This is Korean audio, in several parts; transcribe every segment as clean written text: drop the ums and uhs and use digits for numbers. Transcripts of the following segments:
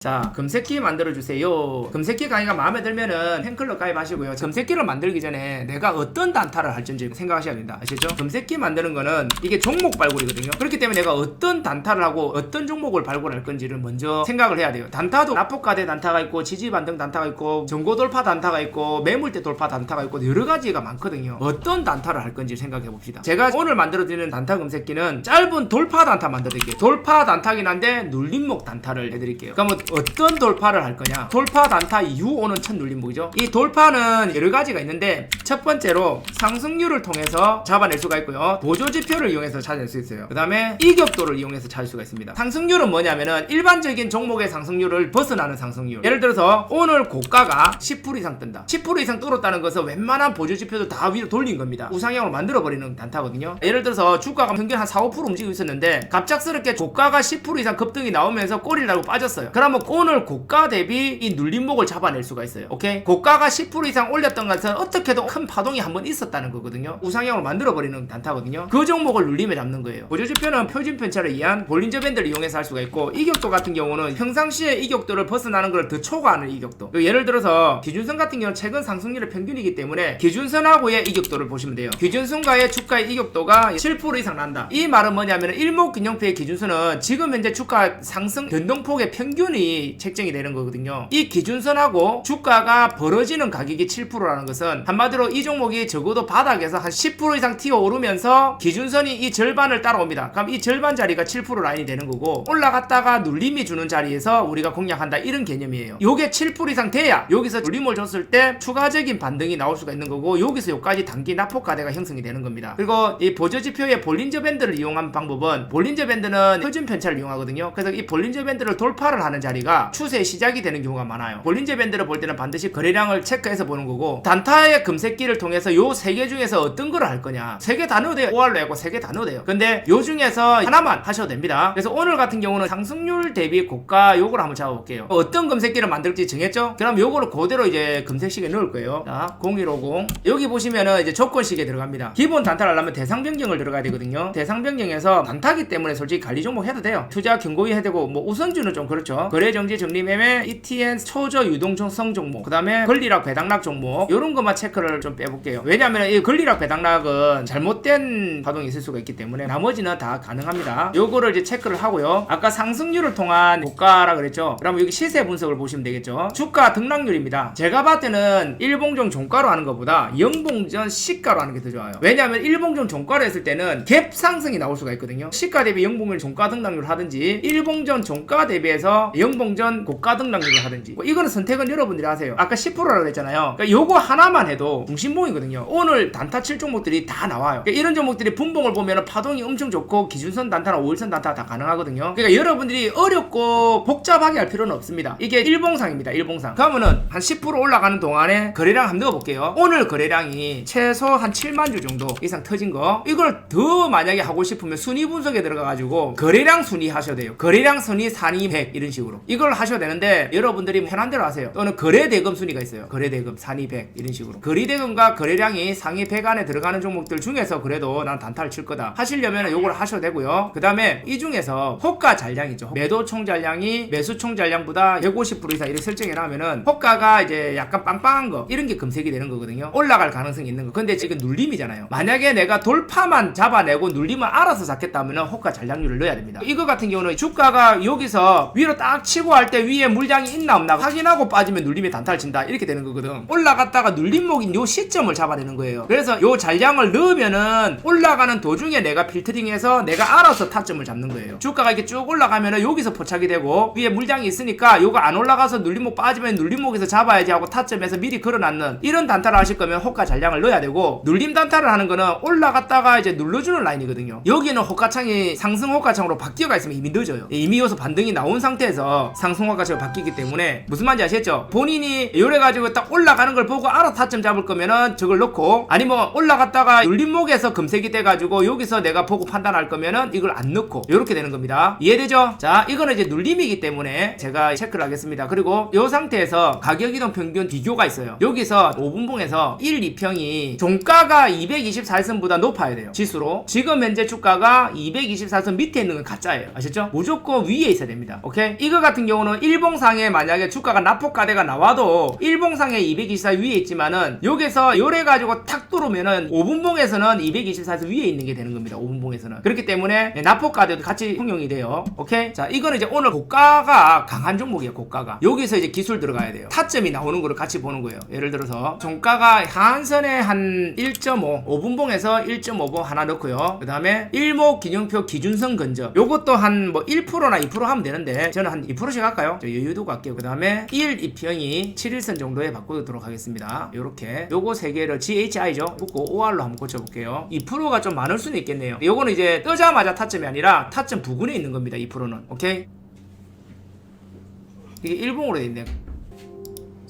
자, 금색기 만들어주세요. 금색기 강의가 마음에 들면은 팬클럽 가입하시고요. 금색기를 만들기 전에 내가 어떤 단타를 할지 생각하셔야 된다. 아시죠? 금색기 만드는 거는 이게 종목 발굴이거든요. 그렇기 때문에 내가 어떤 단타를 하고 어떤 종목을 발굴할 건지를 먼저 생각을 해야 돼요. 단타도 납폭가대 단타가 있고 지지반등 단타가 있고 전고돌파 단타가 있고 매물대 돌파 단타가 있고 여러 가지가 많거든요. 어떤 단타를 할 건지 생각해 봅시다. 제가 오늘 만들어드리는 단타 금색기는 짧은 돌파 단타 만들어드릴게요. 돌파 단타긴 한데 눌림목 단타를 해드릴게요. 그러면 어떤 돌파를 할 거냐? 돌파 단타 이후 오는 첫 눌림목이죠. 이 돌파는 여러 가지가 있는데 첫 번째로 상승률을 통해서 잡아낼 수가 있고요. 보조지표를 이용해서 찾을 수 있어요. 그 다음에 이격도를 이용해서 찾을 수가 있습니다. 상승률은 뭐냐면은 일반적인 종목의 상승률을 벗어나는 상승률. 예를 들어서 오늘 고가가 10% 이상 뜬다. 10% 이상 뚫었다는 것은 웬만한 보조지표도 다 위로 돌린 겁니다. 우상향으로 만들어버리는 단타거든요. 예를 들어서 주가가 평균 한 4-5% 움직이고 있었는데 갑작스럽게 고가가 10% 이상 급등이 나오면서 꼬리를 달고 빠졌어요. 그러면 오늘 고가 대비 이 눌림목을 잡아낼 수가 있어요. 오케이? 고가가 10% 이상 올렸던 것은 어떻게든 큰 파동이 한번 있었다는 거거든요. 우상향으로 만들어버리는 단타거든요. 그 종목을 눌림에 잡는 거예요. 보조지표는 표준 편차를 이해한 볼린저 밴드를 이용해서 할 수가 있고, 이격도 같은 경우는 평상시에 이격도를 벗어나는 걸 더 초과하는 이격도. 예를 들어서 기준선 같은 경우는 최근 상승률의 평균이기 때문에 기준선하고의 이격도를 보시면 돼요. 기준선과의 주가의 이격도가 7% 이상 난다. 이 말은 뭐냐면 일목균형표의 기준선은 지금 현재 주가 상승 변동폭의 평균이 책정이 되는 거거든요. 이 기준선하고 주가가 벌어지는 가격이 7%라는 것은 한마디로 이 종목이 적어도 바닥에서 한 10% 이상 튀어오르면서 기준선이 이 절반을 따라옵니다. 그럼 이 절반 자리가 7% 라인이 되는 거고, 올라갔다가 눌림이 주는 자리에서 우리가 공략한다, 이런 개념이에요. 요게 7% 이상 돼야 여기서 눌림을 줬을 때 추가적인 반등이 나올 수가 있는 거고, 여기서 여기까지 단기 납폭가대가 형성이 되는 겁니다. 그리고 이 보조지표의 볼린저 밴드를 이용한 방법은, 볼린저 밴드는 표준 편차를 이용하거든요. 그래서 이 볼린저 밴드를 돌파를 하는 자리가 추세의 시작이 되는 경우가 많아요. 볼린저 밴드를 볼 때는 반드시 거래량을 체크해서 보는 거고, 단타의 금색기를 통해서 요 세 개 중에서 어떤 거를 할 거냐, 세 개 다 넣어도 돼요. OR로 하고 세 개 다 넣어도 돼요. 근데 요 중에서 하나만 하셔도 됩니다. 그래서 오늘 같은 경우는 상승률 대비 고가 요걸 한번 잡아볼게요. 어떤 금색기를 만들지 정했죠? 그럼 요거를 그대로 이제 금색식에 넣을 거예요. 자, 0150 여기 보시면은 이제 조건식에 들어갑니다. 기본 단타를 하려면 대상 변경을 들어가야 되거든요. 대상 변경에서 단타기 때문에 솔직히 관리 종목 해도 돼요. 투자 경고위 해도 되고, 뭐 우선주는 좀 그렇죠. 거래 정지 정리 매매 ETN 초저 유동성 종목, 그 다음에 권리락 배당락 종목, 요런 것만 체크를 좀 빼볼게요. 왜냐하면 이 권리락 배당락은 잘못된 파동이 있을 수가 있기 때문에 나머지는 다 가능합니다. 요거를 이제 체크를 하고요. 아까 상승률을 통한 고가라 그랬죠. 그러면 여기 시세 분석을 보시면 되겠죠. 주가 등락률입니다. 제가 봤을 때는 일봉종 종가로 하는 것보다 영봉전 시가로 하는 게 더 좋아요. 왜냐하면 일봉종 종가로 했을 때는 갭 상승이 나올 수가 있거든요. 시가 대비 영봉일 종가 등락률 하든지, 일봉전 종가 대비해서 영봉전 고가 등락률을 하든지, 뭐 이거는 선택은 여러분들이 하세요. 아까 10%라고 했잖아요. 그러니까 요거 하나만 해도 중심봉이거든요. 오늘 단타 7종목들이 다 나와요. 그러니까 이런 종목들이 분봉을 보면 파동이 엄청 좋고, 기준선 단타나 5일선 단타 다 가능하거든요. 그러니까 여러분들이 어렵고 복잡하게 할 필요는 없습니다. 이게 일봉상입니다. 일봉상. 그러면은 한 10% 올라가는 동안에 거래량 한번 넣어볼게요. 오늘 거래량이 최소 한 7만 주 정도 이상 터진 거, 이걸 더 만약에 하고 싶으면 순위 분석에 들어가가지고 거래량 순위 하셔야 돼요. 거래량 순위 상위 100 이런 식으로 이걸 하셔야 되는데, 여러분들이 편한 대로 하세요. 또는 거래대금 순위가 있어요. 거래대금 상위 100 이런 식으로 거래대금과 거래량이 상위 100 안에 들어가는 종목들 중에서 그래도 난 단타를 칠 거다 하시려면 요걸 하셔도 되고요. 그 다음에 이 중에서 호가 잔량이죠. 매도 총 잔량이 매수 총 잔량보다 150% 이상 이렇게 설정해 놔면은 호가가 이제 약간 빵빵한 거, 이런 게 금색이 되는 거거든요. 올라갈 가능성이 있는 거. 근데 지금 눌림이잖아요. 만약에 내가 돌파만 잡아내고 눌림을 알아서 잡겠다면 호가 잔량률을 넣어야 됩니다. 이거 같은 경우는 주가가 여기서 위로 딱 치고 할 때 위에 물량이 있나 없나 확인하고 빠지면 눌림에 단타를 친다, 이렇게 되는 거거든. 올라갔다가 눌림목인 요 시점을 잡아내는 거예요. 그래서 요 잔량을 넣으면은 올라가는 도중에 내가 필터링해서 내가 알아서 타점을 잡는 거예요. 주가가 이렇게 쭉 올라가면은 여기서 포착이 되고, 위에 물량이 있으니까 요거 안 올라가서 눌림목 빠지면 눌림목에서 잡아야지 하고 타점에서 미리 걸어놨는 이런 단타를 하실 거면 호가 잔량을 넣어야 되고, 눌림 단타를 하는 거는 올라갔다가 이제 눌러주는 라인이거든요. 여기는 호가창이 상승 호가창으로 바뀌어가 있으면 이미 늦어요. 이미 여기서 반등이 나온 상태에서 상승 호가창으로 바뀌기 때문에, 무슨 말인지 아시겠죠? 본인이 요래가지고 딱 올라가는 걸 보고 알아 타점 잡을 거면은 저걸 넣고, 아니면 올라갔다가 눌림목에서 금색이 돼가지고 여기서 내가 보고 판단할 거면은 이걸 안 넣고, 요렇게 되는 겁니다. 이해되죠? 자, 이거는 이제 눌림이기 때문에 제가 체크를 하겠습니다. 그리고 요 상태에서 가격이동 평균 비교가 있어요. 여기서 5분봉에서 1, 2평이 종가가 224선보다 높아야 돼요. 지수로. 지금 현재 주가가 224선 밑에 있는 건 가짜예요. 아셨죠? 무조건 위에 있어야 됩니다. 오케이? 이거 같은 경우는 일봉상에 만약에 주가가 낙폭과대가 나와도 일봉상에 224 위에 있지만은 여기서 요래 가지고 탁 뚫으면은 5분봉에서는 224에서 위에 있는 게 되는 겁니다. 5분봉에서는. 그렇기 때문에 낙폭과대도 같이 통용이 돼요. 오케이? 자, 이거는 이제 오늘 고가가 강한 종목이에요. 고가가. 여기서 이제 기술 들어가야 돼요. 타점이 나오는 거를 같이 보는 거예요. 예를 들어서 종가가 하한선에 한 1.5, 5분봉에서 1.5분 하나 넣고요. 그 다음에 일목 기념표 기준선 근접. 요것도 한 뭐 1%나 2% 하면 되는데 저는 한 2%씩 할까요? 저 여유도 갈게요. 그 다음에 1 2평이 7일선 정도에 바꾸도록 하겠습니다. 요렇게 요거 3개를 GHI죠. 붙고 OR로 한번 고쳐볼게요. 2%가 좀 많을 수는 있겠네요. 요거는 이제 뜨자마자 타점이 아니라 타점 부근에 있는 겁니다. 2%는. 오케이? 이게 일봉으로 돼 있네.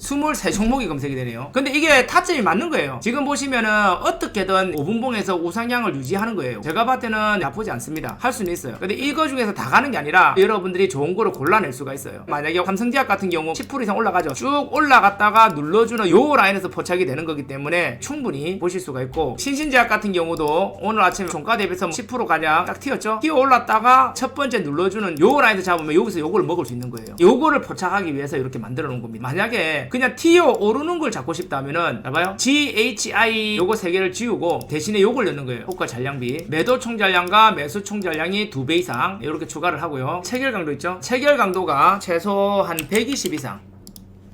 23종목이 검색이 되네요. 근데 이게 타점이 맞는 거예요. 지금 보시면은 어떻게든 5분봉에서 우상향을 유지하는 거예요. 제가 봤을 때는 나쁘지 않습니다. 할 수는 있어요. 근데 이거 중에서 다 가는 게 아니라 여러분들이 좋은 거를 골라낼 수가 있어요. 만약에 삼성제약 같은 경우 10% 이상 올라가죠. 쭉 올라갔다가 눌러주는 요 라인에서 포착이 되는 거기 때문에 충분히 보실 수가 있고, 신신제약 같은 경우도 오늘 아침에 종가 대비해서 10% 가량 딱 튀었죠. 튀어 올랐다가 첫 번째 눌러주는 요 라인에서 잡으면 여기서 요거를 먹을 수 있는 거예요. 요거를 포착하기 위해서 이렇게 만들어 놓은 겁니다. 만약에 그냥 튀어 오르는 걸 잡고 싶다면은 봐봐요. GHI 요거 3개를 지우고 대신에 요걸 넣는 거예요. 호가 잔량비. 매도 총 잔량과 매수 총 잔량이 2배 이상 이렇게 추가를 하고요. 체결 강도 있죠? 체결 강도가 최소 한 120 이상.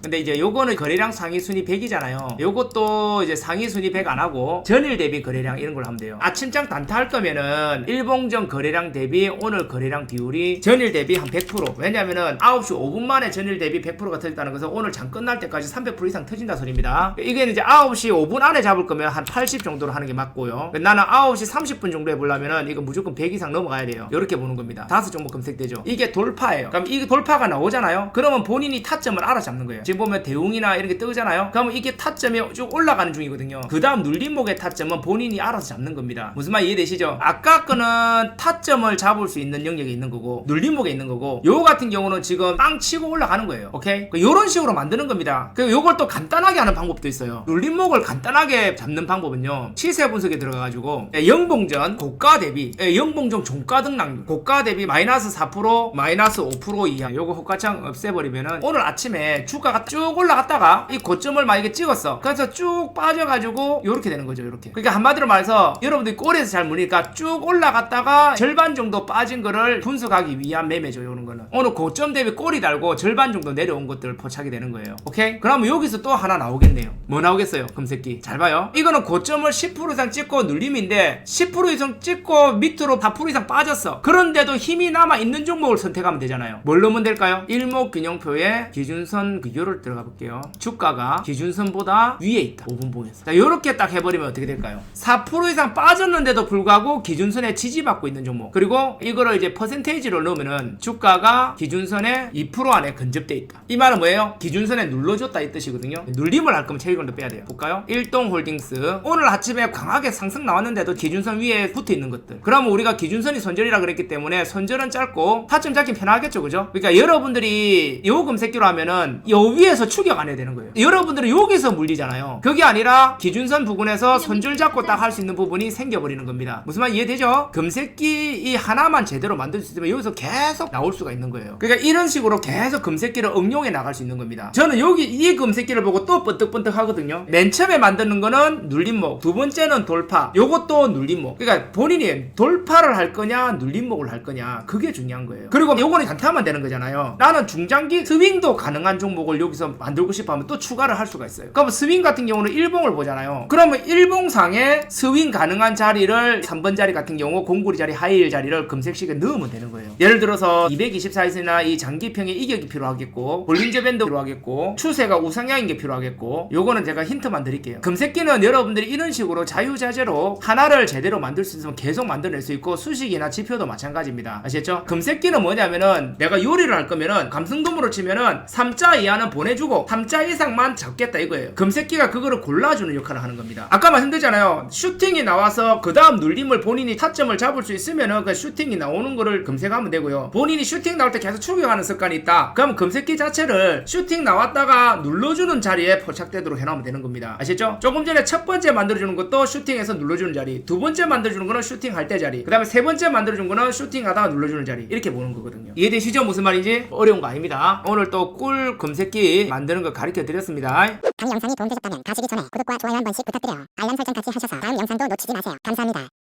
근데 이제 요거는 거래량 상위 순위 100이잖아요. 요것도 이제 상위 순위 100 안 하고 전일 대비 거래량 이런 걸 하면 돼요. 아침장 단타 할 거면은 일봉전 거래량 대비 오늘 거래량 비율이 전일 대비 한 100%. 왜냐면은 9시 5분 만에 전일 대비 100%가 터졌다는 것은 오늘 장 끝날 때까지 300% 이상 터진다 소리입니다. 이게 이제 9시 5분 안에 잡을 거면 한 80 정도로 하는 게 맞고요. 나는 9시 30분 정도 해보려면은 이거 무조건 100 이상 넘어가야 돼요. 이렇게 보는 겁니다. 5종목 검색되죠. 이게 돌파예요. 그럼 이게 돌파가 나오잖아요. 그러면 본인이 타점을 알아잡는 거예요. 지금 보면 대웅이나 이렇게 뜨잖아요. 그러면 이게 타점이 쭉 올라가는 중이거든요. 그 다음 눌림목의 타점은 본인이 알아서 잡는 겁니다. 무슨 말 이해되시죠? 아까 거는 타점을 잡을 수 있는 영역에 있는 거고 눌림목에 있는 거고, 요거 같은 경우는 지금 빵 치고 올라가는 거예요. 오케이? 요런 식으로 만드는 겁니다. 그리고 요걸 또 간단하게 하는 방법도 있어요. 눌림목을 간단하게 잡는 방법은요, 시세 분석에 들어가가지고 영봉전 고가 대비 영봉전 종가 등락률 고가 대비 마이너스 4% 마이너스 5% 이하 요거 호가창 없애버리면은 오늘 아침에 주가가 쭉 올라갔다가 이 고점을 만약에 찍었어. 그래서 쭉 빠져가지고 요렇게 되는 거죠. 요렇게. 그러니까 한마디로 말해서 여러분들이 꼬리에서 잘 물리니까 쭉 올라갔다가 절반 정도 빠진 거를 분석하기 위한 매매죠. 요런 거는 오늘 고점 대비 꼬리 달고 절반 정도 내려온 것들을 포착이 되는 거예요. 오케이? 그러면 여기서 또 하나 나오겠네요. 뭐 나오겠어요? 검색기 잘 봐요. 이거는 고점을 10% 이상 찍고 눌림인데 10% 이상 찍고 밑으로 4% 이상 빠졌어. 그런데도 힘이 남아 있는 종목을 선택하면 되잖아요. 뭘 넣으면 될까요? 일목균형표에 기준선 비교를 들어가 볼게요. 주가가 기준선보다 위에 있다. 5분봉에서. 자, 요렇게 딱 해버리면 어떻게 될까요? 4% 이상 빠졌는데도 불구하고 기준선에 지지받고 있는 종목. 그리고 이거를 이제 퍼센테이지로 넣으면은 주가가 기준선에 2% 안에 근접돼 있다. 이 말은 뭐예요? 기준선에 눌러줬다 이 뜻이거든요. 눌림을 할 거면 체결도 빼야 돼요. 볼까요? 일동홀딩스. 오늘 아침에 강하게 상승 나왔는데도 기준선 위에 붙어 있는 것들. 그러면 우리가 기준선이 손절이라 그랬기 때문에 손절은 짧고 타점 잡긴 편하겠죠. 그죠? 그러니까 여러분들이 요 검색기로 하면은 요 위에서 추격 안 해야 되는 거예요. 여러분들은 여기서 물리잖아요. 그게 아니라 기준선 부근에서 손절 잡고 딱 할 수 있는 부분이 생겨버리는 겁니다. 무슨 말 이해되죠? 검색기 이 하나만 제대로 만들 수 있으면 여기서 계속 나올 수가 있는 거예요. 그러니까 이런 식으로 계속 검색기를 응용해 나갈 수 있는 겁니다. 저는 여기 이 검색기를 보고 또 번뜩번뜩 하거든요. 맨 처음에 만드는 거는 눌림목, 두 번째는 돌파, 요것도 눌림목. 그러니까 본인이 돌파를 할 거냐 눌림목을 할 거냐 그게 중요한 거예요. 그리고 요거는 단타만 되는 거잖아요. 나는 중장기 스윙도 가능한 종목을 여기서 만들고 싶어 하면 또 추가를 할 수가 있어요. 그러면 스윙 같은 경우는 일봉을 보잖아요. 그러면 일봉상에 스윙 가능한 자리를 3번 자리 같은 경우 공구리 자리 하이힐 자리를 검색식에 넣으면 되는 거예요. 예를 들어서 224에서나 이 장기평의 이격이 필요하겠고 볼린저 밴드 필요하겠고 추세가 우상향인 게 필요하겠고, 요거는 제가 힌트만 드릴게요. 검색기는 여러분들이 이런 식으로 자유자재로 하나를 제대로 만들 수 있으면 계속 만들어낼 수 있고 수식이나 지표도 마찬가지입니다. 아시겠죠? 검색기는 뭐냐면은 내가 요리를 할 거면은 감성돔으로 치면은 3자 이하는 보내주고 3자 이상만 잡겠다 이거예요. 금색기가 그거를 골라주는 역할을 하는 겁니다. 아까 말씀드렸잖아요. 슈팅이 나와서 그 다음 눌림을 본인이 타점을 잡을 수 있으면은 그 슈팅이 나오는 거를 검색하면 되고요. 본인이 슈팅 나올 때 계속 추격하는 습관이 있다. 그럼 금색기 자체를 슈팅 나왔다가 눌러주는 자리에 포착되도록 해놓으면 되는 겁니다. 아시죠? 조금 전에 첫 번째 만들어주는 것도 슈팅해서 눌러주는 자리, 두 번째 만들어주는 거는 슈팅 할 때 자리, 그 다음에 세 번째 만들어준 거는 슈팅 하다가 눌러주는 자리, 이렇게 보는 거거든요. 이해되시죠? 무슨 말인지? 어려운 거 아닙니다. 오늘 또 꿀 금색기 만드는 거 가르쳐 드렸습니다. 강 영상이 도움되셨다면 가시기 전에 구독과 좋아요 한 번씩 부탁드려요. 알람 설정까지 하셔서 다음 영상도 놓치지 마세요. 감사합니다.